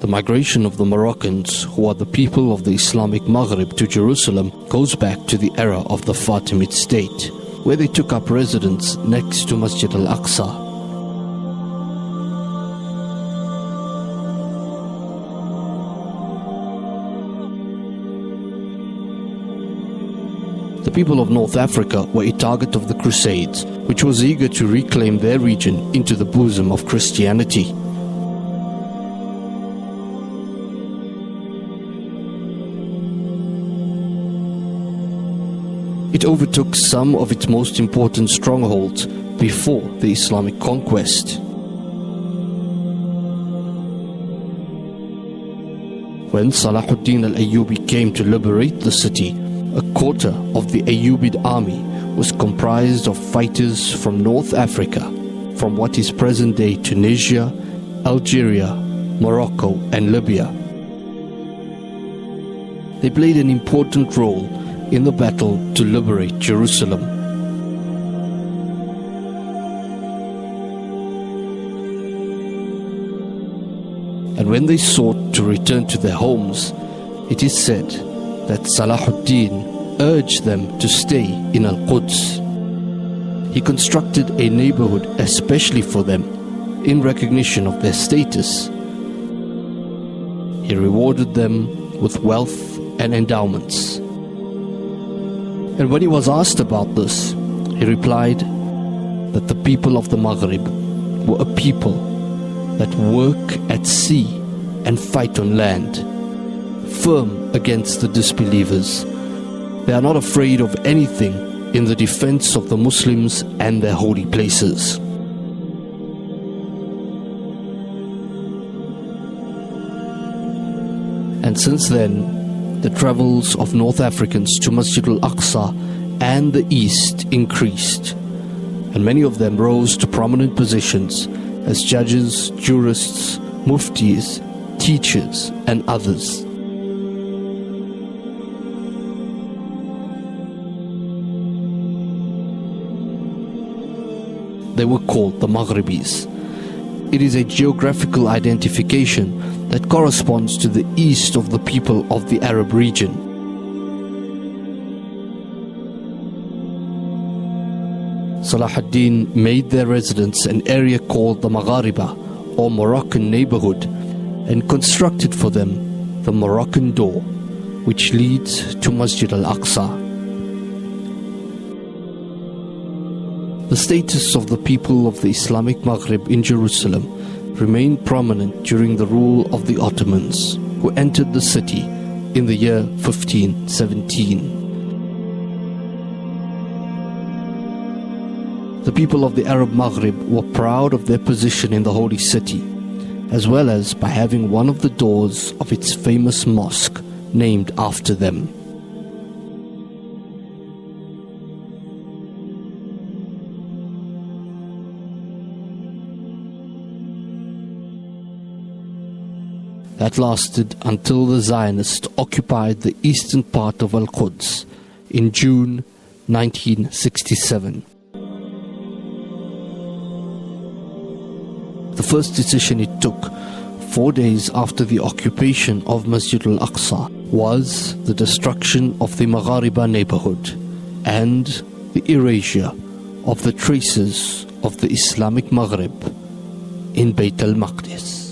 The migration of the Moroccans, who are the people of the Islamic Maghreb, to Jerusalem goes back to the era of the Fatimid state, where they took up residence next to Masjid al-Aqsa. The people of North Africa were a target of the Crusades, which was eager to reclaim their region into the bosom of Christianity. It overtook some of its most important strongholds before the Islamic conquest. When Salahuddin al-Ayyubi came to liberate the city, a quarter of the Ayyubid army was comprised of fighters from North Africa, from what is present-day Tunisia, Algeria, Morocco and Libya. They played an important role in the battle to liberate Jerusalem. And when they sought to return to their homes, it is said that Salahuddin urged them to stay in Al-Quds. He constructed a neighborhood especially for them in recognition of their status. He rewarded them with wealth and endowments. And when he was asked about this, he replied that the people of the Maghreb were a people that work at sea and fight on land, firm against the disbelievers. They are not afraid of anything in the defense of the Muslims and their holy places. And since then, the travels of North Africans to Masjid al-Aqsa and the East increased, and many of them rose to prominent positions as judges, jurists, muftis, teachers, and others. They were called the Maghribis. It is a geographical identification that corresponds to the east of the people of the Arab region. Salahuddin made their residence an area called the Magharibah, or Moroccan neighborhood, and constructed for them the Moroccan door, which leads to Masjid al-Aqsa. The status of the people of the Islamic Maghreb in Jerusalem remained prominent during the rule of the Ottomans, who entered the city in the year 1517. The people of the Arab Maghreb were proud of their position in the holy city, as well as by having one of the doors of its famous mosque named after them. That lasted until the Zionists occupied the eastern part of Al-Quds in June 1967. The first decision it took 4 days after the occupation of Masjid al-Aqsa was the destruction of the Magharibah neighborhood and the erasure of the traces of the Islamic Maghreb in Bayt al-Maqdis.